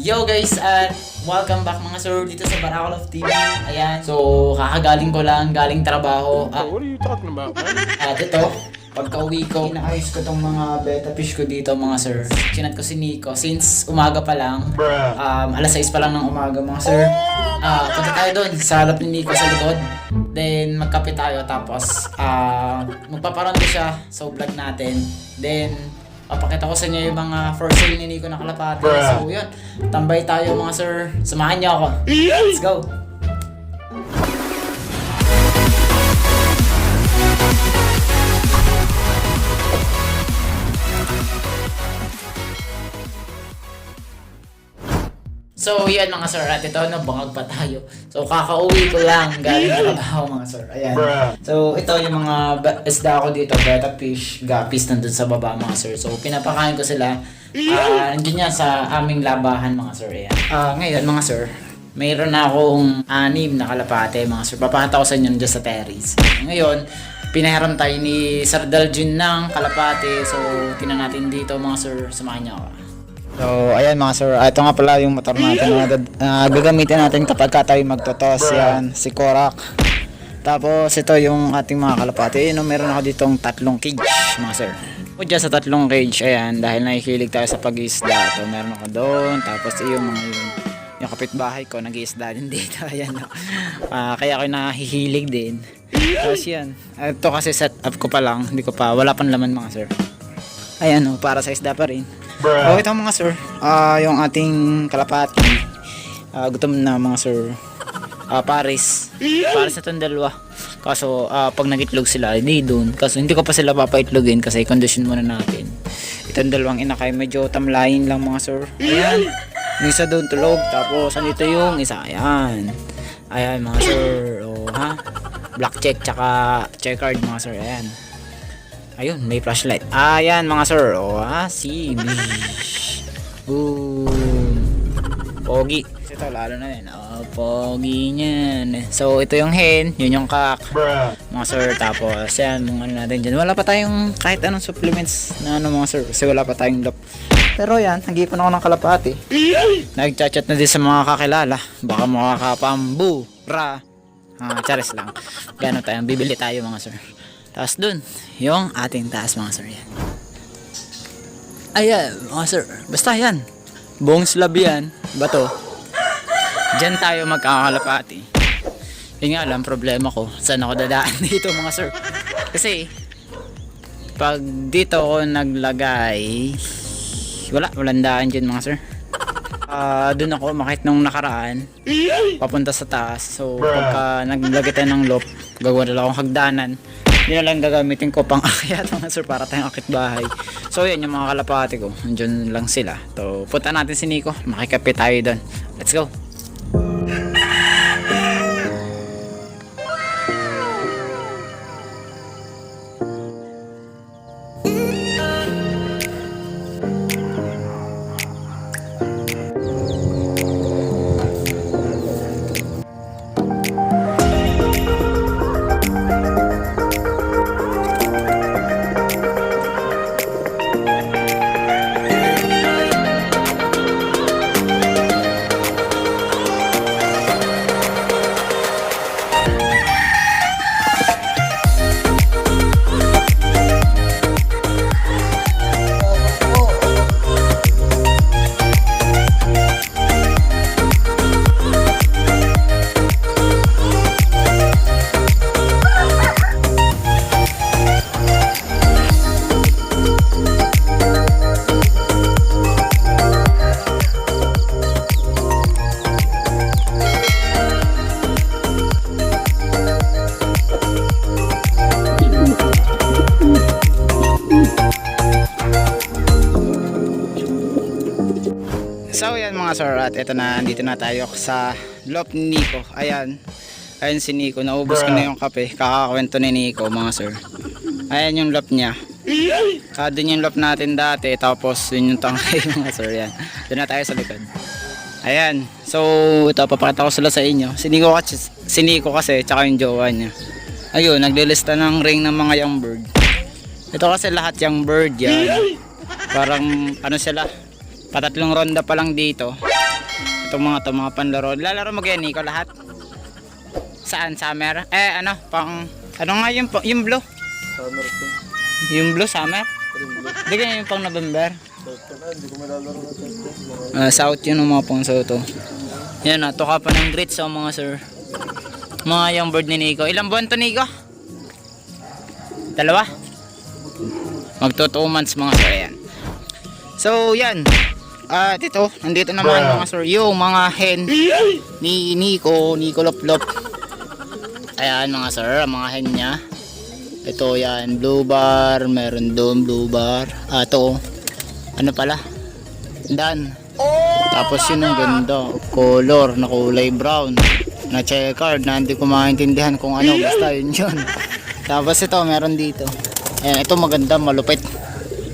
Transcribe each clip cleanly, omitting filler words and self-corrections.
Yo guys, at welcome back mga sir dito sa Baracal of TV. Ayan, so kakagaling ko lang, galing trabaho. What are you talking about, man? At ito, pagka-uwi ko, inaayos ko tong mga betta fish ko dito mga sir. Chinat ko si Nico since umaga pa lang. Alas 6 pa lang ng umaga mga sir. Punta tayo doon sa harap ni Nico sa likod. Then magkape tayo tapos magpaparondo siya sa vlog natin. Then papakita ko sa inyo yung mga for sale ni Nico na kalapati. So yun, tambay tayo mga sir. Samahan niyo ako. Let's go! So yan mga sir, at ito bangag pa tayo. So kakauwi ko lang galing trabaho mga sir. Ayan. So ito yung mga isda ko dito, betta fish, guppies nandun sa baba mga sir. So pinapakain ko sila. Nandiyan yan sa aming labahan mga sir. Ayan. Ngayon mga sir, mayroon na akong 6 na kalapate mga sir. Papakita ko sa inyo dyan sa terrace. Ngayon, pinahiram tayo ni Sir Daljun ng kalapate. So tingnan natin dito mga sir, samahan niyo ako. So, ayan mga sir, ito nga pala yung motor natin na gagamitin natin kapag tayo magtotos. Yan, si Korak. Tapos, ito yung ating mga kalapate. Yun, meron ako ditong 3 cage, mga sir. O dyan sa 3 cage, ayan, dahil nakikilig tayo sa pag-iisda. Ito, meron ako doon. Tapos, yung kapitbahay ko, nag-iisda din dito. Ayan, kaya ako nahihilig din. Tapos, yan. Ito kasi set up ko pa lang. Wala pang laman mga sir. Ayan, para sa isda pa rin. Ito mga sir, yung ating kalapati, gutom na mga sir. Paris na itong dalawa. Kaso pag nagitlog sila, hindi doon. Kaso hindi ko pa sila papaitlogin kasi condition muna natin. Itong dalawang inakay medyo tamlayin lang mga sir. Ayan, yung isa doon tulog. Tapos andito yung isa, ayan. Ayan mga sir, black check tsaka checkered mga sir, ayan. Ayun, may flashlight. Ayan mga sir. Si boom. Pogi. Ito lalo na yan. Pogi niyan. So ito yung hen, yun yung kak. Mga sir, tapos yan, mga ano natin dyan. Wala pa tayong kahit anong supplements na mga sir. Kasi wala pa tayong lop. Pero yan, nag-ipon ako ng kalapati. Nag-chat na din sa mga kakilala. Baka makakapambu. Charis lang. Gano'n tayo, bibili tayo mga sir. Tapos dun, yung ating taas mga sir yan. Ayan mga sir, basta yan. Buong slab yan, bato. Diyan tayo magkakalapati. Yun nga lang, problema ko, saan ako dadaan dito mga sir. Kasi, pag dito ako naglagay, walang daan dyan mga sir. Dun ako makit nung nakaraan, papunta sa taas. So, pagka naglagay tayo ng loop, gagawa na lang akong hagdanan. Yun na lang gagamitin ko pang akyat mga sir para tayong akit bahay. So yan yung mga kalapati ko. Nandiyan lang sila. So punta natin si Nico. Makikape tayo doon. Let's go. So yan mga sir, at ito na, andito na tayo sa loop ni Nico. Ayan si Nico, naubos ko na yung kape. Kakakwento ni Nico mga sir. Ayan yung loop niya. Doon yung loop natin dati, tapos yun yung tangkay mga sir. Yan, doon na tayo sa likod. Ayan, so ito, papakita ko sila sa inyo. Si Nico kasi, tsaka yung jowa niya. Ayun, naglilista ng ring ng mga young bird. Ito kasi lahat young bird yan. Parang ano sila, patatlong ronda pa lang dito. Itong mga panlaro. Lalaro mo ganyan, Nico, lahat? Saan? Summer? Ano? Ano nga yung blue? Summer to. Yung blue, summer? Hindi ganyan yung pang November. Hindi ko malalaro na South. South yun ang mga pang South. Yan na, tuka pa ng grits mga sir. Mga young bird ni Nico. Ilang buwan to, Nico? 2? Magto 2 months mga sir. Ayan. So yan. At ito, nandito naman mga sir, yung mga hen ni Nico Loplop. Ayan mga sir, ang mga hen niya. Ito yan, blue bar, meron doon blue bar. Ito, ano pala? Dan. Tapos yun ang ganda, color na kulay brown, na checkered, na hindi ko maintindihan kung ano, basta yun yun. Tapos ito, meron dito. Ayan, ito maganda, malupit.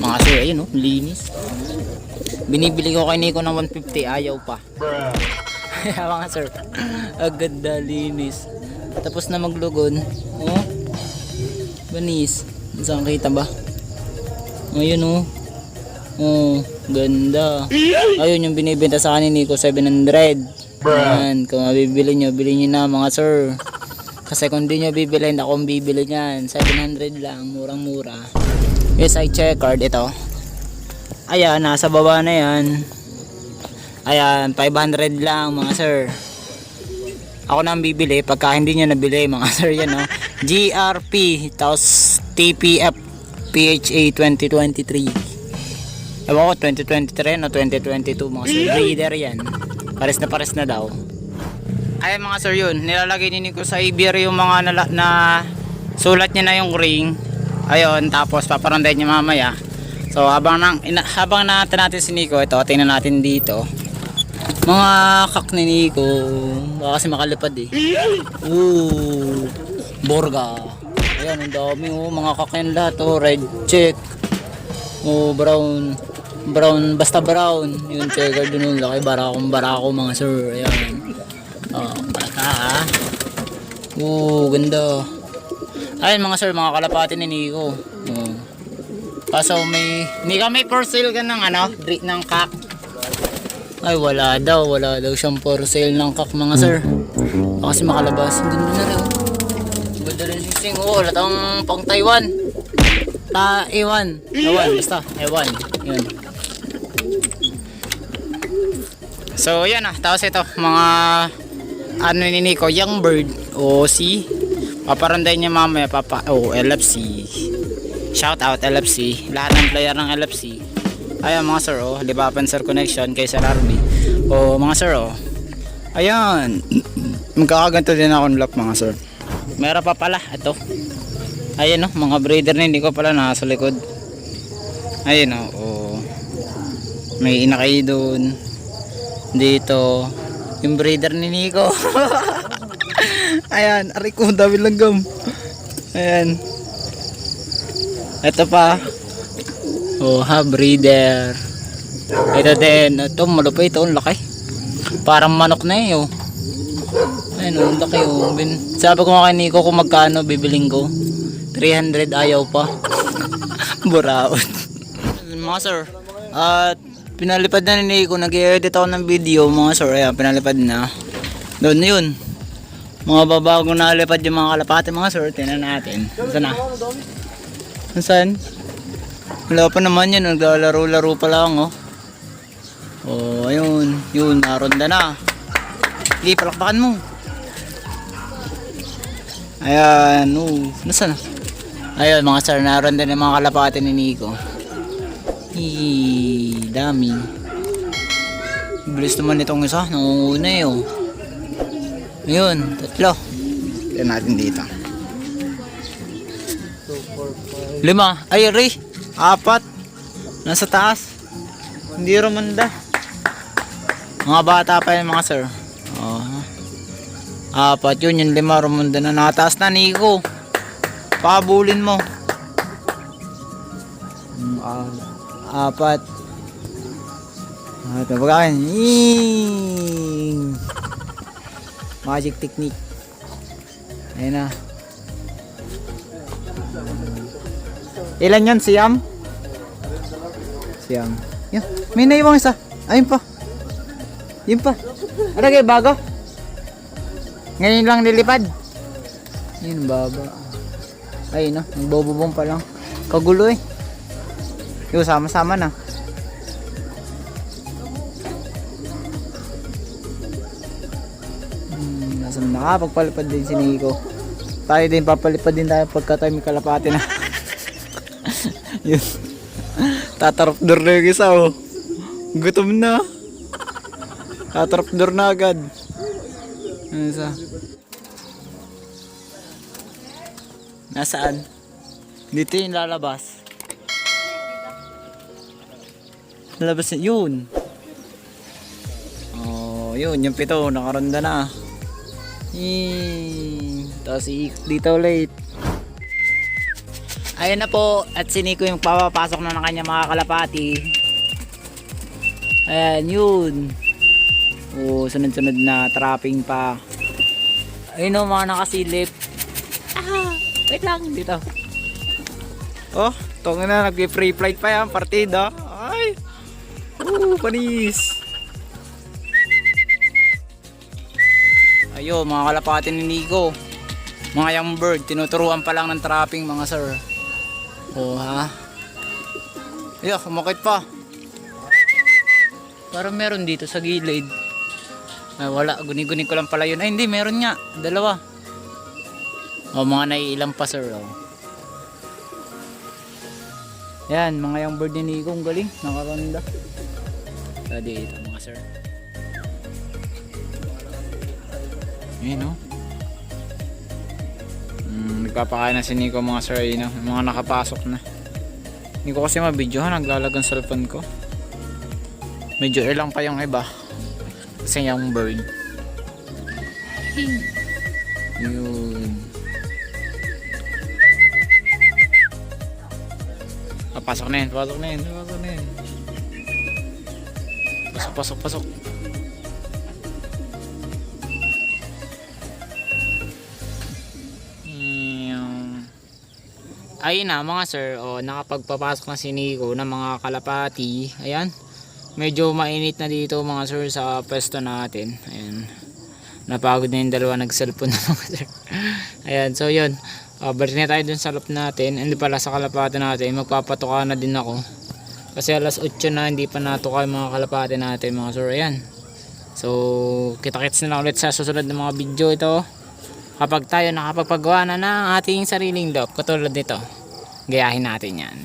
Mga sir, ayun linis. Binibili ko kay Nico ng 150, ayaw pa. Kaya mga sir, agad na linis. Tapos na maglugon. Oh, banis. Saan kita ba? Ayun oh, ganda. Ayun yung binibenta sa akin ni Nico, 700. Yan, kung mabibili nyo, bilhin nyo na mga sir. Kasi kung di nyo bibili, akong bibili nyan. 700 lang, murang mura. Yes, I checkered ito. Ayan, nasa baba na yan. Ayan, 500 lang mga sir. Ako na ang bibili pagka hindi nyo nabili mga sir. Yan GRP tapos TPF PHA 2023. Ewan ko 2023 o 2022 mga sir. Breeder yan. Pares na daw. Ayan mga sir, yun nilalagay ni Nico sa ibir yung mga na sulat niya na yung ring. Ayun, tapos paparanday niya mamaya. So habang natin si Nico, ito tingnan natin dito. Mga kak ni Nico, baka kasi makalipad Borga. Ayan, ang dami mga kak yan lahat red check. Brown, basta brown. Yung checker dun laki, barako mga sir. Ayan. Bata ganda. Ayan mga sir, mga kalapati ni Nico. Kaso hindi kami for sale ka ng ng kak. Ay wala daw siyang for sale ng kak mga sir. Kasi makalabas. Ganda na rin ganda rin sising. Latang pang Taiwan. Taiwan basta Taiwan. Yun. So yan tapos ito mga ni Nico, young bird si paparanday niya mamaya LFC. Shout out LFC, lahat ng player ng LFC. Ayan mga sir, Libapan Sir Connection kay Sir Arby. Mga sir, ayan. Magkakaganto din ako ng lock mga sir. Meron pa pala, ito. Ayan mga breeder ni Nico pala nasa likod. Ayan may inakay doon. Dito, yung breeder ni Nico. Ayan, aray ko, dami langgam. Ayan. Ito pa. Breeder. Ito din. Ito malupay. Ito ang laki. Parang manok na Ayun ang laki Sabi ko nga kay Nico kung magkano bibiling ko. 300 ayaw pa. Buraot. Mga sir. At pinalipad na ni Nico. Nag-edit ako ng video mga sir. Ayan, pinalipad na. Doon na yun. Mga babago na lipad yung mga kalapati mga sir. Tingnan natin. Saan na? Saan? Wala pa naman yan, naglalaro-laro pa lang ayun, naronda na. Hindi, palakpakan mo. Ayan, nasaan na? Ayun mga sir, naronda na mga kalapati ni Nico. Dami. Bilis naman itong isa, nangunguna Ayun, 3. Tignan natin dito. 5, ay 4 nasa taas, hindi rumanda. Mga bata pa yan mga sir. 4 yun, yung 5 rumanda na. Nakataas na Nico, pabulin mo. 4 ito pagkain. Magic technique. Ayun na. Ilan yun? Siyam? Yan. May naiwang isa. Ayun pa. Yun pa. Ano kayo, bago? Ngayon lang nilipad. Yun, baba. Ay, no. Nagbobobong pa lang. Kagulo eh. Yung sama-sama na. Nasa nakapagpalipad din si Nico. Tayo din, papalipad din tayo pagka tayo may kalapati na. Yun. Tatarapdor na yung isa oh. Gutom na. Tatarapdor na agad. Ano isa? Nasaan? Dito yung lalabas. Lalabas yun. Oh, yun yung pito nakaronda na. Tapos iikot dito ulit. Ayun na po, at si Nico yung papapasok na ng kanya mga kalapati. Ayan, yun. Oh, sunod-sunod na trapping pa. Ayun o, mga nakasilip. Wait lang, dito. Oh, tonga na, nag-free flight pa yan, partida. Ay, panis. Ayun, mga kalapati ni Nico. Mga young bird, tinuturuan pa lang ng trapping mga sir. Oh ha. Ayun, kumakit pa. Parang meron dito sa gilid. Ay wala, guni-guni ko lang pala yun. Ay hindi, meron nga, dalawa. Oh, mga naiilang pa sir. Oh. Yan, mga young bird ni Nico, ang galing, nakaronda. Dito mga sir. Ayan oh. Nagpapakain na si Nico mga sir, yun oh. Mga nakapasok na. Hindi ko kasi mabidyohan, naglalagang cellphone ko. Medyo ilang pa yung iba. Kasi yung bird. Yun. Pasok na yun, pasok na yun, pasok na yun. Pasok, pasok, pasok. Ayun na mga sir, oh, nakapagpapasok na si Nico ng mga kalapati. Ayan. Medyo mainit na dito mga sir sa pwesto natin. Ayan. Napagod na yung dalawa nag-cellphone na mga sir. Ayan, so yun. Balik na tayo dun sa loop natin. Hindi pala sa kalapati natin. Magpapatuka na din ako. Kasi alas 8 na hindi pa natuka yung mga kalapati natin mga sir. Ayan. So, kita-kits na lang ulit sa susunod ng mga video ito. Kapag tayo nakapagpagawa na ng ating sariling loop. Katulad nito. Gayahin natin yan.